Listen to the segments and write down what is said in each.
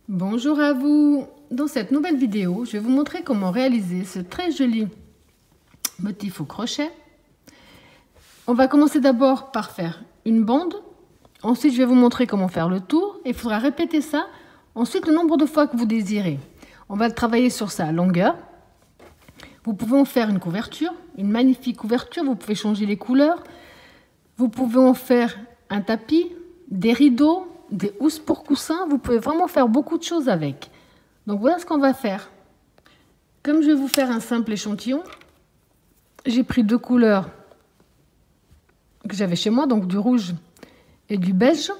Bonjour à vous! Dans cette nouvelle vidéo, je vais vous montrer comment réaliser ce très joli motif au crochet. On va commencer d'abord par faire une bande. Ensuite, je vais vous montrer comment faire le tour. Il faudra répéter ça. Ensuite, le nombre de fois que vous désirez. On va travailler sur sa longueur. Vous pouvez en faire une couverture, une magnifique couverture. Vous pouvez changer les couleurs. Vous pouvez en faire un tapis, des rideaux, des housses pour coussins. Vous pouvez vraiment faire beaucoup de choses avec. Donc voilà ce qu'on va faire. Comme je vais vous faire un simple échantillon, j'ai pris deux couleurs que j'avais chez moi, donc du rouge et du beige.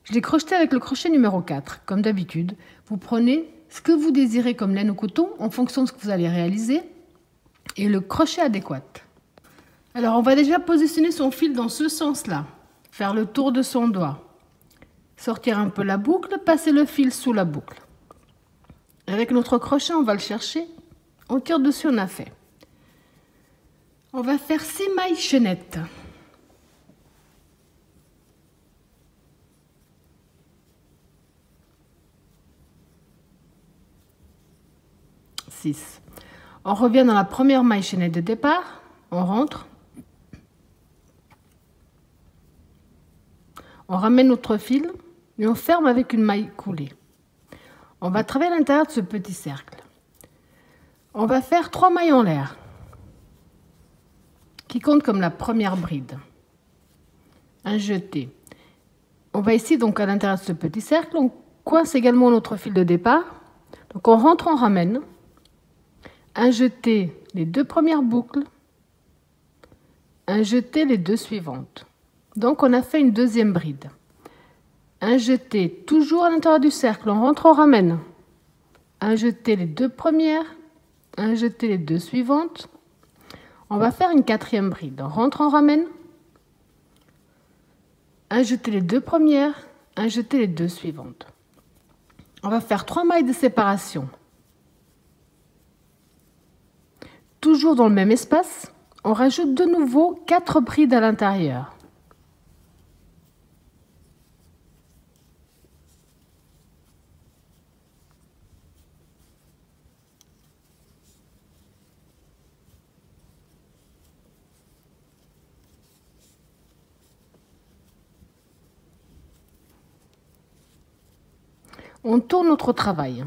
Je l'ai crocheté avec le crochet numéro 4. Comme d'habitude, vous prenez ce que vous désirez comme laine ou coton en fonction de ce que vous allez réaliser et le crochet adéquat. Alors on va déjà positionner son fil dans ce sens-là, faire le tour de son doigt, sortir un peu la boucle, passer le fil sous la boucle. Avec notre crochet, on va le chercher, on tire dessus, on a fait. On va faire 6 mailles chaînettes. On revient dans la première maille chaînette de départ, on rentre, on ramène notre fil et on ferme avec une maille coulée. On va travailler à l'intérieur de ce petit cercle. On va faire 3 mailles en l'air qui comptent comme la première bride. Un jeté. On va ici donc à l'intérieur de ce petit cercle, on coince également notre fil de départ. Donc on rentre, on ramène. Un jeté les 2 premières boucles, un jeté les 2 suivantes. Donc on a fait une deuxième bride. Un jeté toujours à l'intérieur du cercle, on rentre, on ramène. Un jeté les 2 premières, un jeté les 2 suivantes. On va faire une quatrième bride. On rentre, on ramène. Un jeté les 2 premières, un jeté les 2 suivantes. On va faire 3 mailles de séparation. Toujours dans le même espace, on rajoute de nouveau 4 brides à l'intérieur. On tourne notre travail.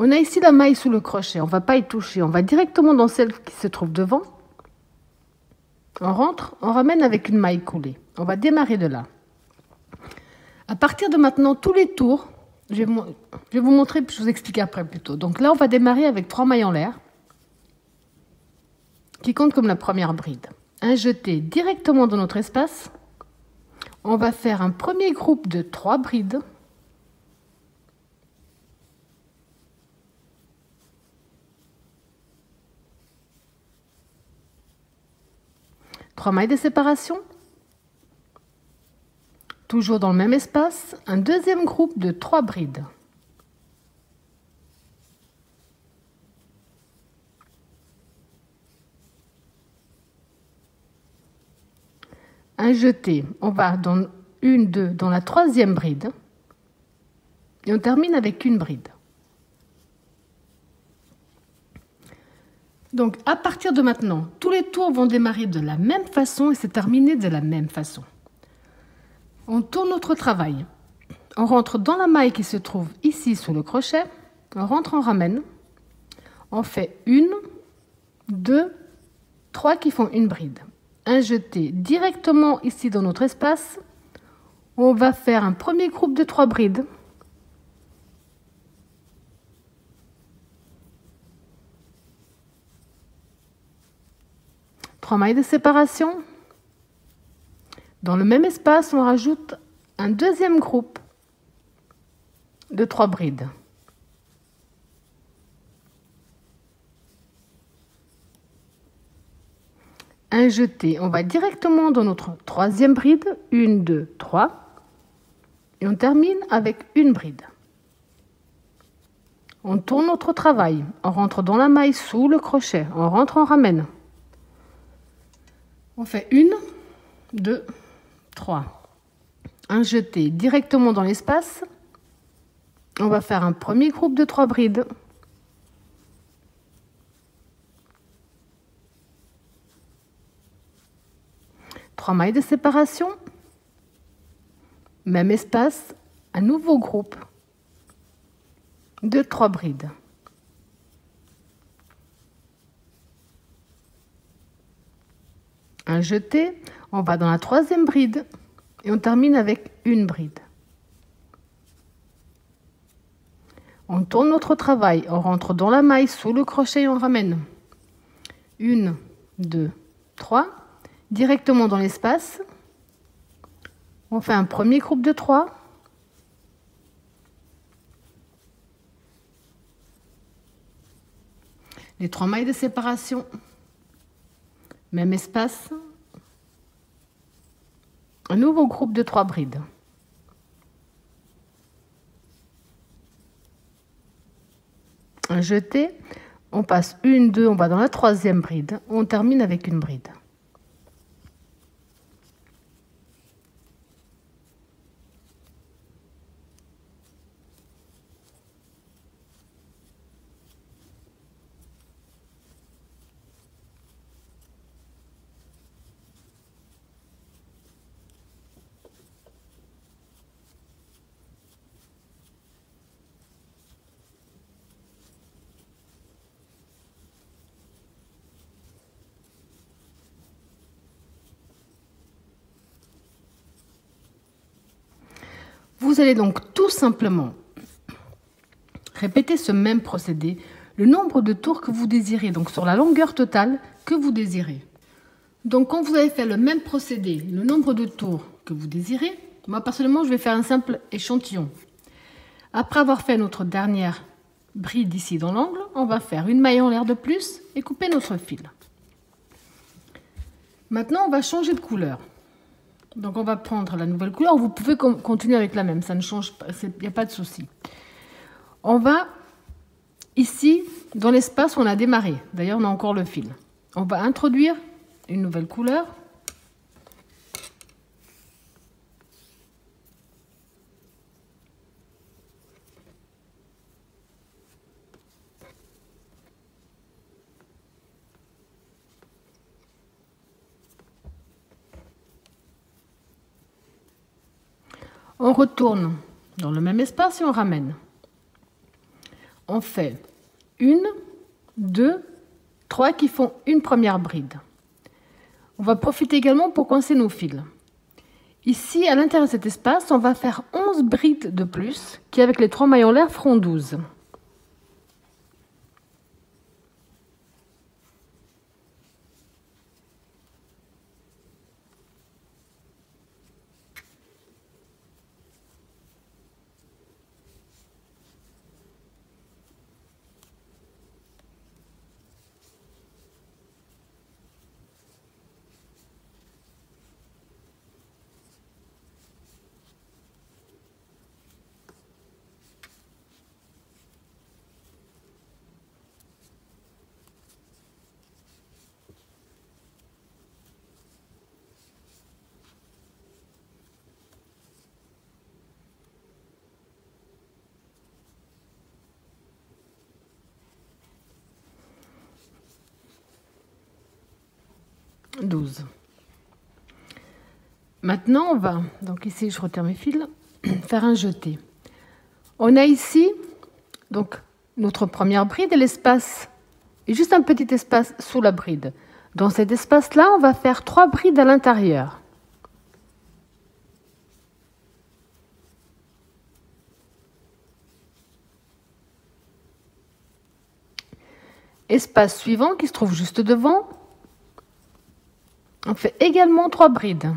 On a ici la maille sous le crochet, on ne va pas y toucher, on va directement dans celle qui se trouve devant. On rentre, on ramène avec une maille coulée. On va démarrer de là. À partir de maintenant, tous les tours, je vais vous montrer, puis je vous expliquer après plutôt. Donc là, on va démarrer avec 3 mailles en l'air, qui comptent comme la première bride. Un jeté directement dans notre espace. On va faire un premier groupe de 3 brides. Trois mailles de séparation. Toujours dans le même espace, un deuxième groupe de 3 brides. Un jeté, on va dans dans la troisième bride et on termine avec une bride. Donc à partir de maintenant, tous les tours vont démarrer de la même façon et se terminer de la même façon. On tourne notre travail. On rentre dans la maille qui se trouve ici sous le crochet. On rentre, on ramène. On fait 1, 2, 3 qui font une bride. Un jeté directement ici dans notre espace. On va faire un premier groupe de 3 brides. Trois mailles de séparation. Dans le même espace, on rajoute un deuxième groupe de 3 brides. Un jeté, on va directement dans notre troisième bride, 1, 2, 3, et on termine avec une bride. On tourne notre travail, on rentre dans la maille sous le crochet, on rentre, on ramène. On fait 1, 2, 3. Un jeté directement dans l'espace, On va faire un premier groupe de 3 brides. Trois mailles de séparation, même espace, un nouveau groupe de 3 brides. Un jeté, on va dans la 3e bride et on termine avec une bride. On tourne notre travail, on rentre dans la maille sous le crochet et on ramène. 1, 2, 3, directement dans l'espace. On fait un premier groupe de 3. Les 3 mailles de séparation, même espace, un nouveau groupe de 3 brides. Un jeté, on passe 1, 2, on va dans la 3e bride, on termine avec une bride. Vous allez donc tout simplement répéter ce même procédé, le nombre de tours que vous désirez, donc sur la longueur totale que vous désirez. Donc quand vous avez fait le même procédé, le nombre de tours que vous désirez, moi personnellement je vais faire un simple échantillon. Après avoir fait notre dernière bride ici dans l'angle, on va faire une maille en l'air de plus et couper notre fil. Maintenant on va changer de couleur. Donc on va prendre la nouvelle couleur, vous pouvez continuer avec la même, ça ne change pas, il n'y a pas de souci. On va ici, dans l'espace où on a démarré, d'ailleurs on a encore le fil. On va introduire une nouvelle couleur. On retourne dans le même espace et on ramène. On fait 1, 2, 3 qui font une première bride. On va profiter également pour coincer nos fils. Ici, à l'intérieur de cet espace, on va faire 11 brides de plus, qui avec les 3 mailles en l'air feront 12. Maintenant, on va, donc ici je retire mes fils, faire un jeté. On a ici donc notre première bride et l'espace, et juste un petit espace sous la bride. Dans cet espace-là, on va faire 3 brides à l'intérieur. Espace suivant qui se trouve juste devant, on fait également 3 brides.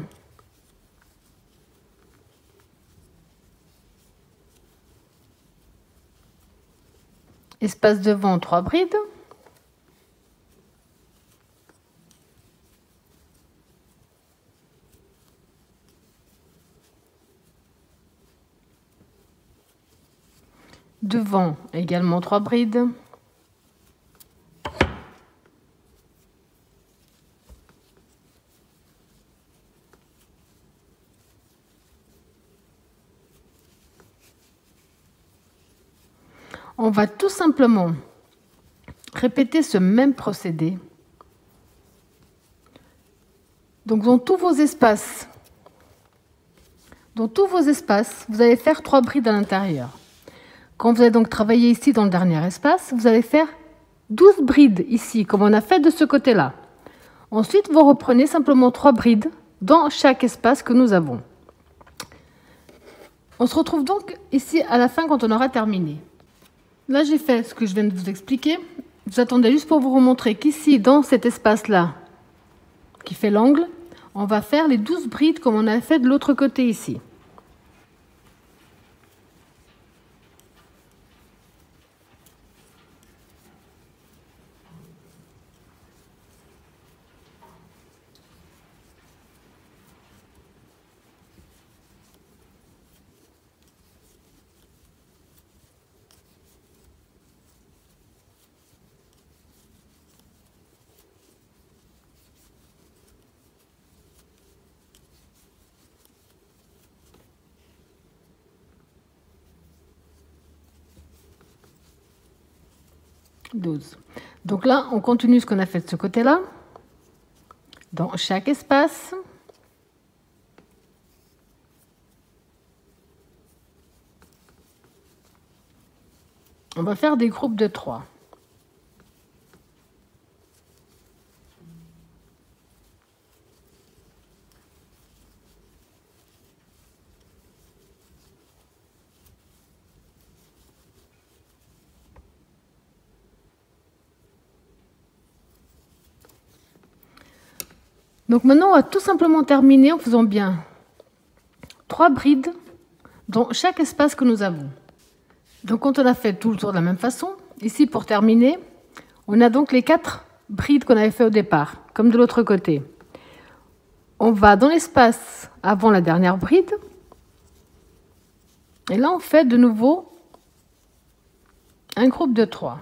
Espace devant, 3 brides. Devant, également 3 brides. on va tout simplement répéter ce même procédé. Donc dans tous vos espaces, vous allez faire 3 brides à l'intérieur. Quand vous allez donc travailler ici dans le dernier espace, vous allez faire 12 brides ici, comme on a fait de ce côté-là. Ensuite, vous reprenez simplement 3 brides dans chaque espace que nous avons. On se retrouve donc ici à la fin quand on aura terminé. Là, j'ai fait ce que je viens de vous expliquer. Je vous attendais juste pour vous remontrer qu'ici, dans cet espace-là, qui fait l'angle, on va faire les 12 brides comme on a fait de l'autre côté ici. Donc là, on continue ce qu'on a fait de ce côté-là, dans chaque espace. On va faire des groupes de 3. Donc maintenant, on va tout simplement terminer en faisant bien 3 brides dans chaque espace que nous avons. Donc quand on a fait tout le tour de la même façon, ici pour terminer, on a donc les 4 brides qu'on avait fait au départ, comme de l'autre côté. On va dans l'espace avant la dernière bride, et là on fait de nouveau un groupe de 3.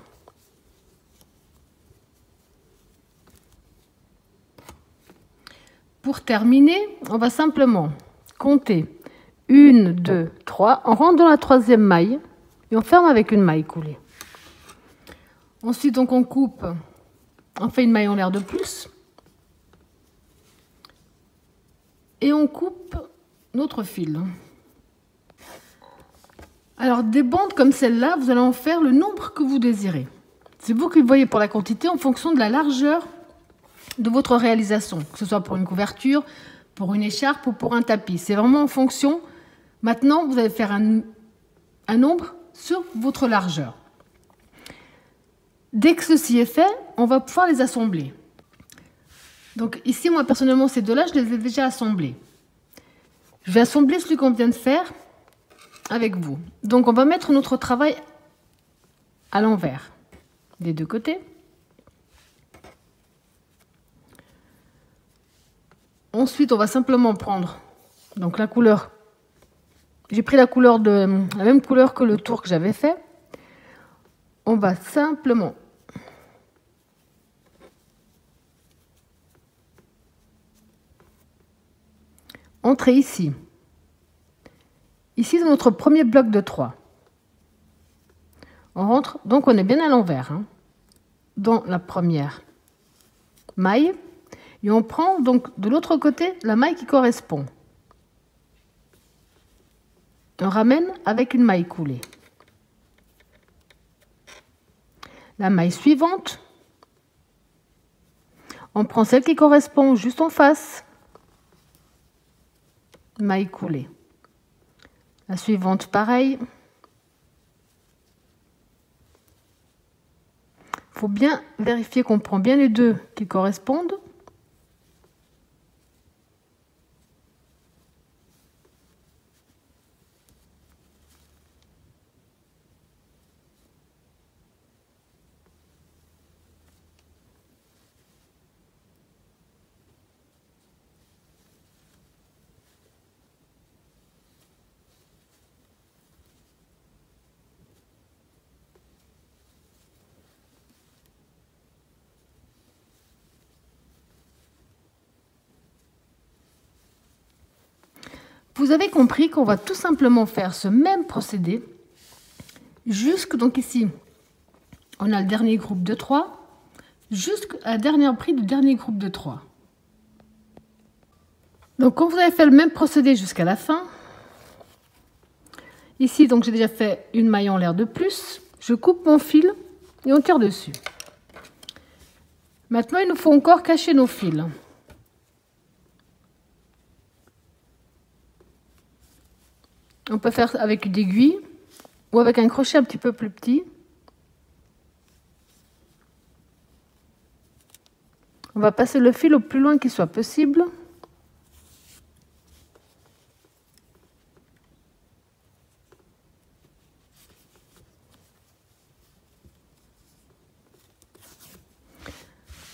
Pour terminer, on va simplement compter 1, 2, 3. On rentre dans la 3e maille et on ferme avec une maille coulée. Ensuite, donc, on coupe, on fait une maille en l'air de plus. Et on coupe notre fil. Alors, des bandes comme celle-là, vous allez en faire le nombre que vous désirez. C'est vous qui voyez pour la quantité en fonction de la largeur de votre réalisation, que ce soit pour une couverture, pour une écharpe ou pour un tapis. C'est vraiment en fonction. Maintenant, vous allez faire un nombre sur votre largeur. Dès que ceci est fait, on va pouvoir les assembler. Donc ici, moi personnellement, ces deux-là, je les ai déjà assemblés. Je vais assembler celui qu'on vient de faire avec vous. Donc on va mettre notre travail à l'envers, des deux côtés. Ensuite, on va simplement prendre donc la couleur. J'ai pris la même couleur que le tour que j'avais fait. On va simplement entrer ici. Ici, dans notre premier bloc de 3. On rentre, donc on est bien à l'envers, hein, dans la première maille. Et on prend donc de l'autre côté la maille qui correspond. On ramène avec une maille coulée. La maille suivante, on prend celle qui correspond juste en face. Maille coulée. La suivante, pareil. Il faut bien vérifier qu'on prend bien les deux qui correspondent. Vous avez compris qu'on va tout simplement faire ce même procédé donc ici, on a le dernier groupe de 3, jusqu'à la dernière prise du dernier groupe de 3. Donc quand vous avez fait le même procédé jusqu'à la fin, ici donc j'ai déjà fait une maille en l'air de plus, je coupe mon fil et on tire dessus. Maintenant il nous faut encore cacher nos fils. On peut faire avec une aiguille ou avec un crochet un petit peu plus petit. On va passer le fil au plus loin qu'il soit possible.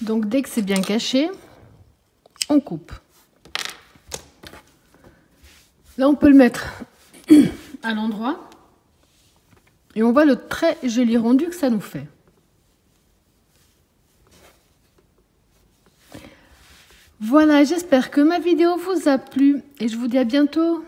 Donc dès que c'est bien caché, on coupe. Là on peut le mettre à l'endroit et on voit le très joli rendu que ça nous fait. Voilà, j'espère que ma vidéo vous a plu et je vous dis à bientôt.